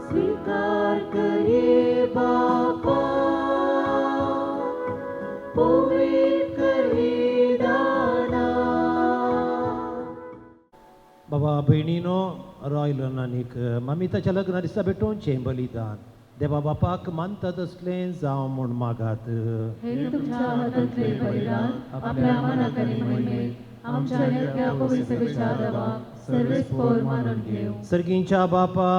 स्वीकार करे बापा पवित्र करे दाना. बाबा भयणीनो रॉयलन आनीक ममिताच्या लग्ना दिसा भेटोवचें बलिदान देवा बापाक मानतात असलें जावं म्हूण मागात. हे तुमच्या हातांतले बलिदान आपल्या मनात आनी महिमेत आमच्या नेत्या पवित्र विचारावाक सर्वेस्पोर मानून घेव. सर्गींच्या बापा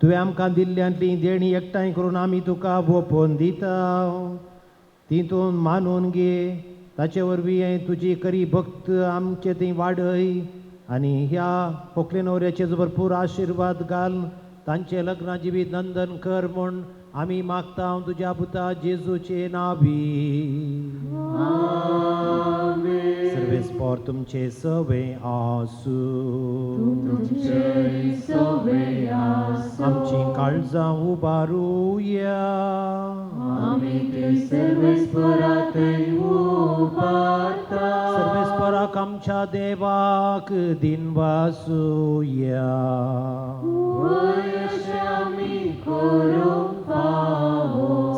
तुवें आमकां दिल्ल्यांतली देणी एकठांय करून आमी तुका ओपोवन दिता. तितून मानून घे ताचे वरवीं तुजी करी भक्त आमचे थंय वाडय आनी ह्या पोकले न्हवऱ्याचे भरपूर आशिर्वाद घाल. तांचे लग्ना जिवीत नंदन कर म्हूण आमी मागता तुज्या पुता जेजूचे नांवी. सर्वेस्पोर तुमचे सवे आसूं आमची काळजां उबारूया. सर्वेस्पराक आमच्या देवाक दिनवासूया.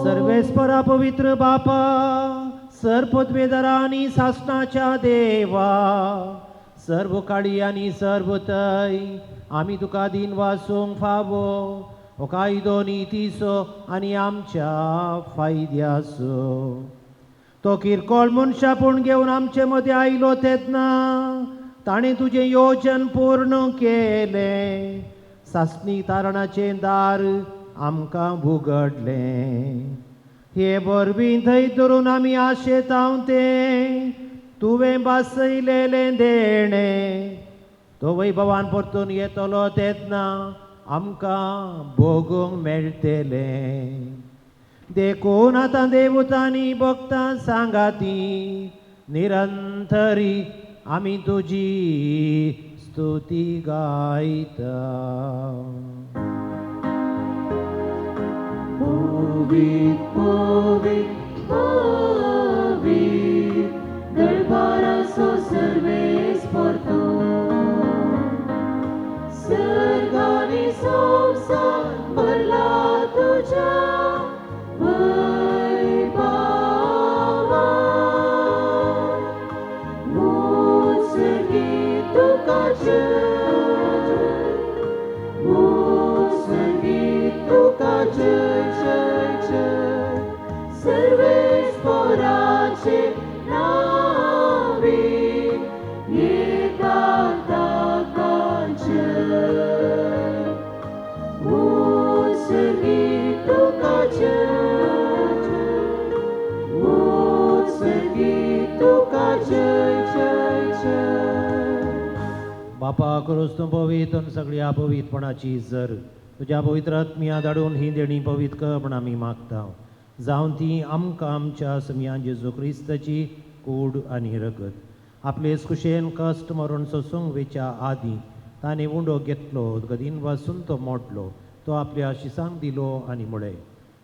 सर्वेस्परा पवित्र बापा सर्वपदवेदारा आनी सासणाच्या देवा सर्व काळी आनी सर्व तय आमी तुका दिनवासूंक फावो हो कायदो नितीचो आनी आमच्या फायद्याचो. तो किरकोळ मनशापूण घेवन आमचे मदें आयलो तेन्ना ताणें तुजें योजन पूर्ण केलें. सासणी तारणाचें दार आमकां उगडलें. हे वरवीं थंय धरून आमी आशेताव तें तुवें बासयलेलें देणें तो वैभवान परतून येतलो तेन्ना आमकां भोगूंक मेळटलें. देखून आतां देवतांनी भक्तां सांगाती निरंतरी आमी तुजी स्तुती गायता. Puvit, puvit, puvit, dălbaraso serves porto. Sergani somsa parla tuja, văibava. Mult sergit बापा करोस तूं पवित्र आनी सगळ्या पवित्रपणाची जर तुज्या पवित्र आत्म्या धाडून ही देणी पवित्र कर म्हण आमी मागता जावन ती आमकां आमच्या समियान जेजू क्रिस्ताची कूड आनी रगत आपले कुशेन कश्ट मरून सोसूंक वेच्या आदीं ताणें उंडो घेतलो गदीन वासून तो मोडलो तो आपल्या शिसांक दिलो आनी म्हळें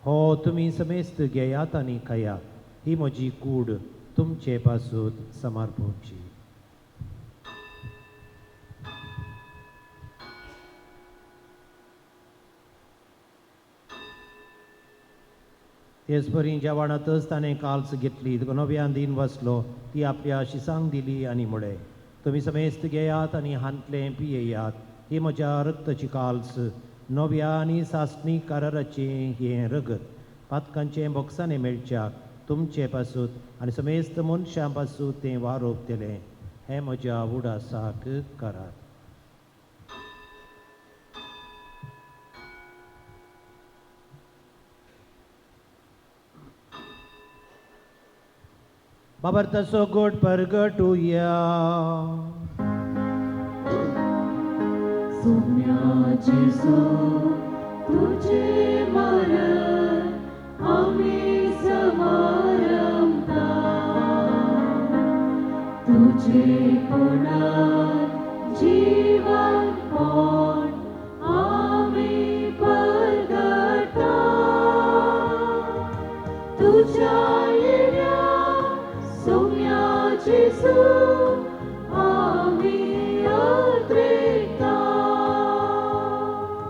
हो तुमी समेस्त घेयात आनी खायात ही म्हजी कूड तुमचे पासून समर्पवची तेच परी जेवणातच ताणें काल्स घेतली नव्यान दिन वसलो ती आपल्या शिसांक दिली आनी म्हळें तुमी समेस्त घेयात आनी हांतले पियेयात ही म्हज्या रक्ताची काल्स नव्या आनी सासणी कराराचें हें रगत पातकांचें बोक्सांनी मेळच्याक तुमचे पासून आनी समेस्त मनशां पासून तें वारोप केलें हें म्हज्या उडासाक करात बाबर तसो गोड परगटुया सोम्याचेसो तुझे मरण आम्ही समारंभता तुझे पुनः जीवन कोण आम्ही परगटा तुझ्या Jesu, आम्ही अत्रेता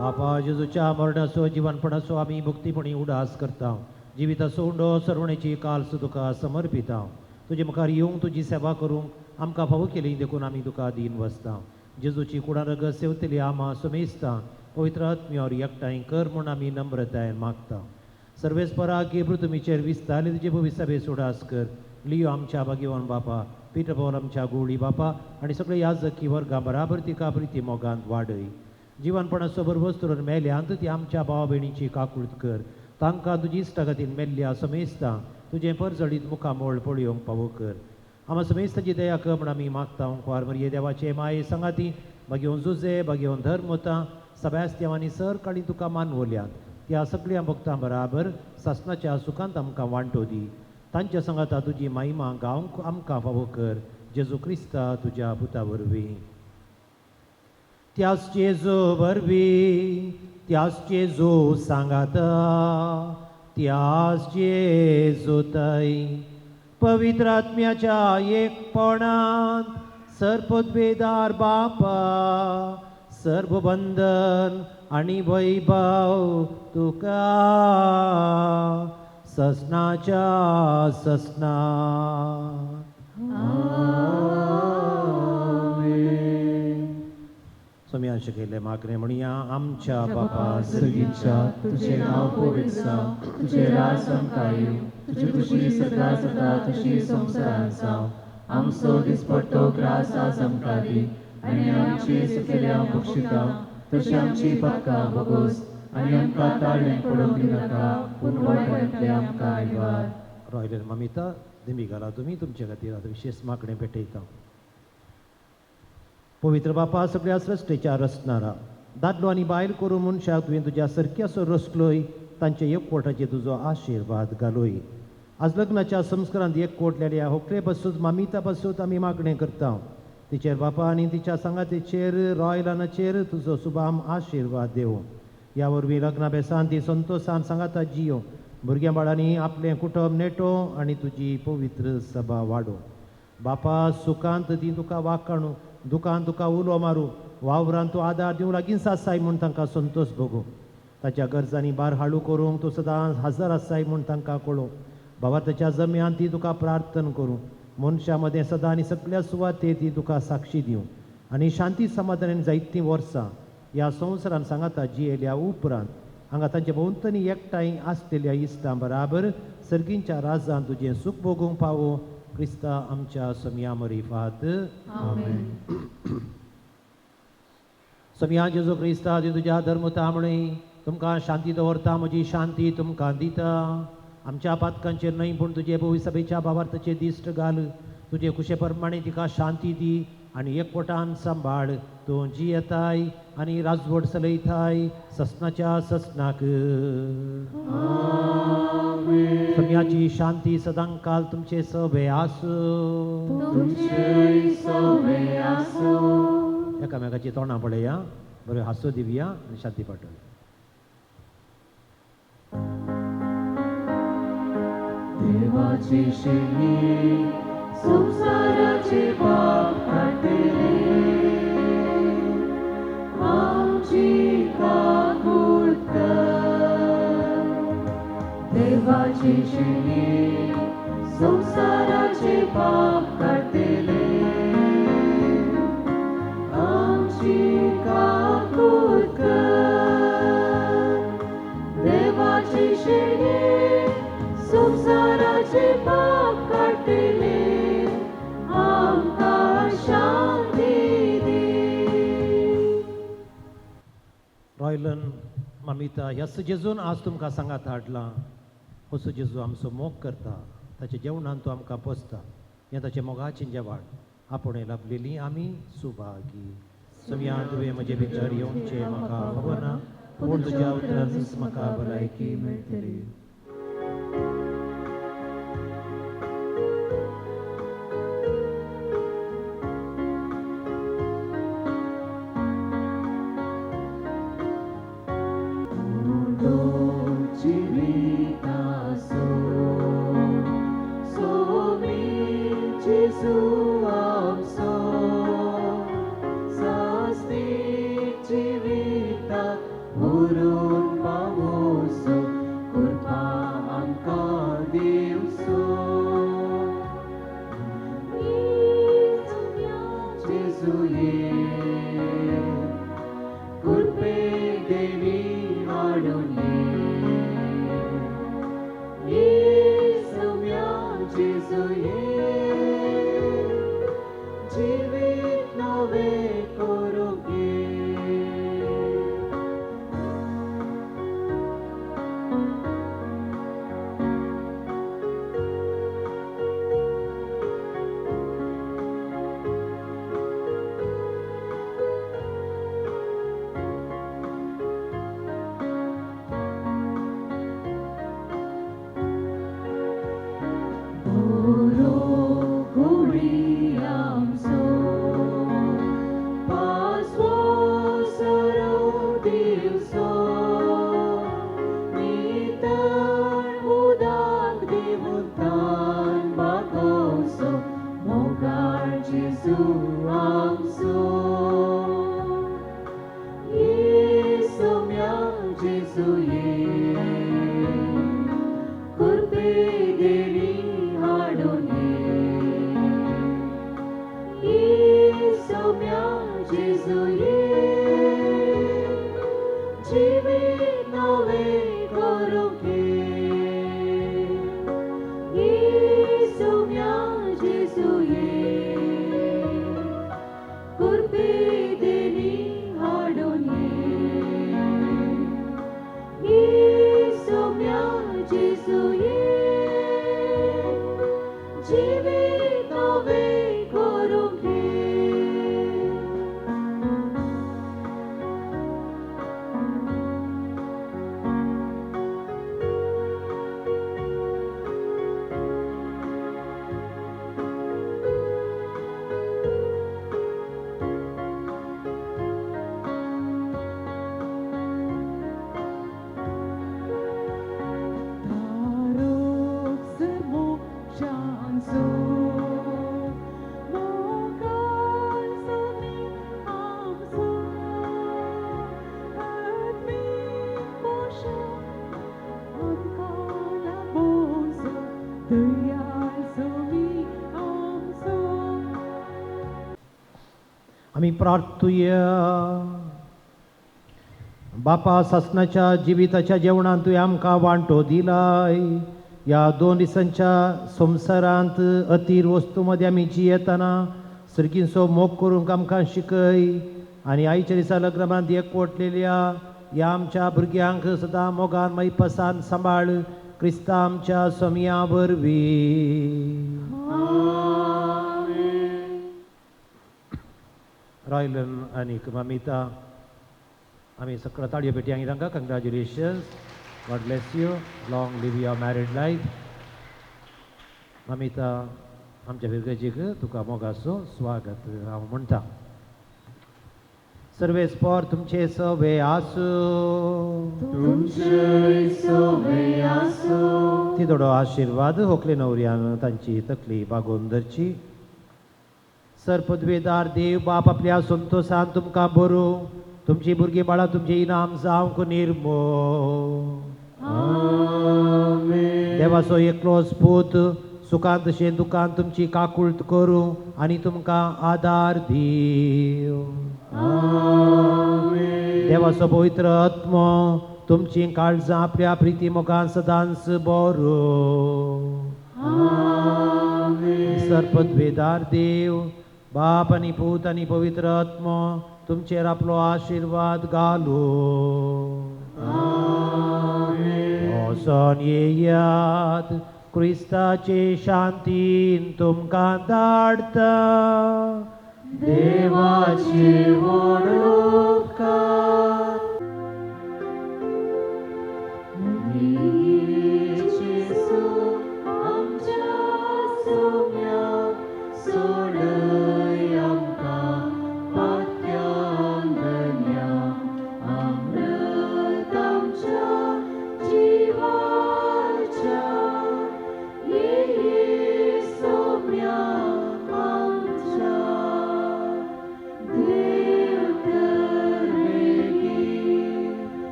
बापा जेजूच्या मरणाचो जिवनपणाचो आमी भक्तीपणी उडास करता जिविताचो उंडो सरवणेची काल्स तुका समर्पिता तुजे मुखार येवंक तुजी सेवा करूंक आमकां फावो केली देखून आमी तुका दिन वसता जेजूची कुडा रगत सेवतली आमा समेस्ता पवित्र आत्म्यावर एकठांय कर म्हूण आमी नम्रतायेन मागता सर्वेस्पराक इब्रू तुमीचेर विस्तारले तुजे भवी सभेस उडास कर लियो आमच्या भाग्यवान बापा पीटर पौल आमच्या गोळी बापा आणि सगळे याजकी वर्गा बराबर तिका प्रिती मोगांत वाडय जिवनपणाचो बरोबर मेल्यात ती आमच्या भावा भयणीची काकुळट कर तांकां तुजी इश्टागतीन मेल्ल्या समेस्ता तुजें परजडीत मुखामोळ पळयोवंक फावो कर आमा समेस्ताची दया कर म्हण आमी मागता कुंवार मरिये देवाचे माये सांगाती भाग्यवन जुजे भाग्यवन धर्मता सब्यास्त्यावांनी सर काळी तुका मानवल्यात त्या सगळ्या भक्तां बराबर सासणाच्या सुखांत आमकां वांटो दी तांच्या संगाता तुजी महिमा गावंक आमकां फावो कर जेजू क्रिस्ता तुज्या पुता वरवीं त्याच जेजू वरवीं त्याच जेजू सांगाता त्याच जेजू थंय पवित्र आत्म्याच्या एकपणांत सर्वोद्वेदार बापा सर्वबंधन आनी वैभव तुका ससनाच्या ससना समियान शिकयले मागणे म्हणया आमच्या बापा सर्गीच्या तुझे नाव पवित्र जावं तुझे राज संवसार येवं तुझी खुशी सदा सदा तशी संवसारांत जावं आमचो दिसपट्टो ग्रास आज आमकां दी आनी आमची सुकेल्या बक्षिता तशी आमची पातकां भोगोस आनी आमकां ताळ्यान पडोवंक दिनाका पूण वायटांतले आमकां आयवार रॉयलेन ममिता दिमी घाला तुमी तुमचे खातीर आतां विशेष मागणें पेटयता पवित्र बापा सगळ्या सृश्टेच्या रचणारा दादलो आनी बायल करून मनशाक तुवें तुज्या सारक्याचो रचलोय तांचे एकवटाचेर तुजो आशिर्वाद घालोय आज लग्नाच्या संस्कारांत एकवटलेल्या होकले पासून मामिता पासून आमी मागणें करता तिचेर बापा आनी तिच्या सांगातेचेर रॉयलानाचेर तुजो सुभाम आशिर्वाद देव ह्या वरवीं लग्ना बेसान ती संतोशान सांगाता जियो भुरग्यां बाळांनी आपलें कुटुंब नेटो आनी तुजी पवित्र सभा वाडो बापा सुखांत ती तुका वाखाणू दुखांत तुका उलो मारूं वावरांत तूं आदार दिवं लागींच आसाय म्हूण तांकां संतोश भोगूं ताच्या गरजांनी बार हाडू करूंक तूं सदांच हजर आसाय म्हूण तांकां कळोवं बाबा ताच्या जम्यांत ती तुका प्रार्थना करूं मनशा मदें सदां आनी सगळ्या सुवातेर ती तुका साक्षी दिवं आनी शांती समाधानान जायतीं वर्सां ह्या संवसारान सांगाता जियेल्या उपरांत हांगा तांच्या भोंवतणी एकठांय आसलेल्या इश्टां बराबर सर्गींच्या राजांत तुजें सूख भोगूंक पावो क्रिस्ता आमच्या समिया मरिफात समिया जेजू क्रिस्ता ती तुज्या धर्मता म्हणय तुमकां शांती दवरता म्हजी शांती तुमकां दिता आमच्या पातकांचेर न्हय पूण तुजे भवी सभेच्या भावार्थाचेर दिश्ट घाल तुजे कुशे प्रमाणे तिका शांती दी आनी एकवटान सांबाळ तूं जियेताय आनी राजवट चलयताय ससनाच्या ससनाक. सगळ्याची शांती सदां काल तुमचे सभे आसूं. एकामेकाची तोंडां पळया, बरें हांसो दिवया आनी शांती पाठोवया. देवाची शेणी संसाराचे पाप काढले, आमची काकूट कर. देवाची शेणी संसाराचे पाप काढले, आमची काकूट कर. देवाची शेणी संसाराचे पाप काढले, आमकां शांती दी. रॉयलन ममिता ह्या जेजून आज तुमकां सांगात हाडलां. असो जेजू आमचो मोग करता, ताच्या जेवणान तूं आमकां पोसता. हें ताचें मोगाचें जेवण आपणे लाभलेलीं आमी सुभागी. सगळ्या तुवें म्हजे भितर येवचें म्हाका खबर, पूण तुज्या उतरांच म्हाका भलायकी मेळटली. आमी प्रार्थुया. बापा, ससनाच्या जिविताच्या जेवणांत तुवें आमकां वांटो दिलाय. ह्या 2 दिसांच्या संवसारांत अतीर वस्तू मदें आमी जियेतना सर्गींचो मोग करूंक आमकां शिकय. आनी आयच्या दिसा लग्नांत एकवटलेल्या ह्या आमच्या भुरग्यांक सदां मोगान मैपसान सांबाळ. क्रिस्ता आमच्या सोम्या वरवीं. रॉयलन आणि ममिता आम्ही सगळं ताळयो पेटी हांगी तांकां congratulations. God bless you. Long live your married life. ममिता आमच्या भुरग्याचीक तुका मोगाचो स्वागत हांव म्हणटा. सर्वे स्पॉर तुमचे सवे आसू. ती थोडो आशिर्वाद व्हंकले न्हवऱ्यान तांची तकली बागोवन धरची. सर पदवेदार देव बाप आपल्या संतोषान तुमकां बरो. तुमची भुरगीं बाळां तुमचे इनाम जावंक निर्मो. देवाचो एकलोच पूत सुखांत तशें दुखांत तुमची काकुळट करूं आनी तुमकां आदार दिव. देवाचो पवित्र आत्मो तुमची काळजां आपल्या प्रिती मोगान सदांच बरो. सरपदवेदार देव बाप आनी पूत आनी पवित्र आत्मो तुमचेर आपलो आशिर्वाद घालो. वचोन येयात. क्रिस्ताचे शांतीन तुमकां धाडटा. देवाची उपकार.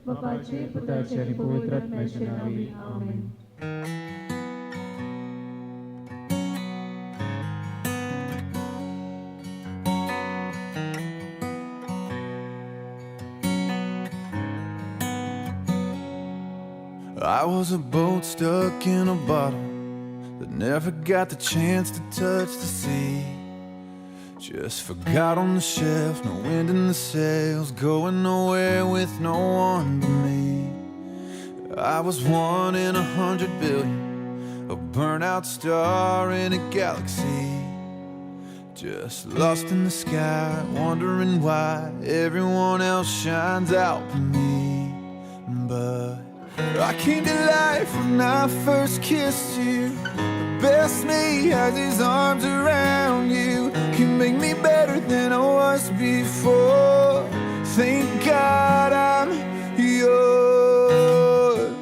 Bapaचे, पुत्राचे आणि पवित्र आत्म्याचे नावे. आमेन. I was a boat stuck in a bottle that never got the chance to touch the sea. Just forgot on the shelf, no wind in the sails, going nowhere with no one but me. I was 1 in 100 billion, a burnout star in a galaxy. Just lost in the sky, wondering why everyone else shines out for me. But I came to life when I first kissed you. The best me has his arms around you. Can make me better than I was before. Thank God I'm yours.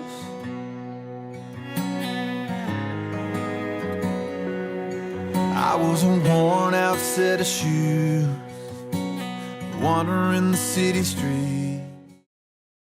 I was a worn out set of shoes, wandering the city streets.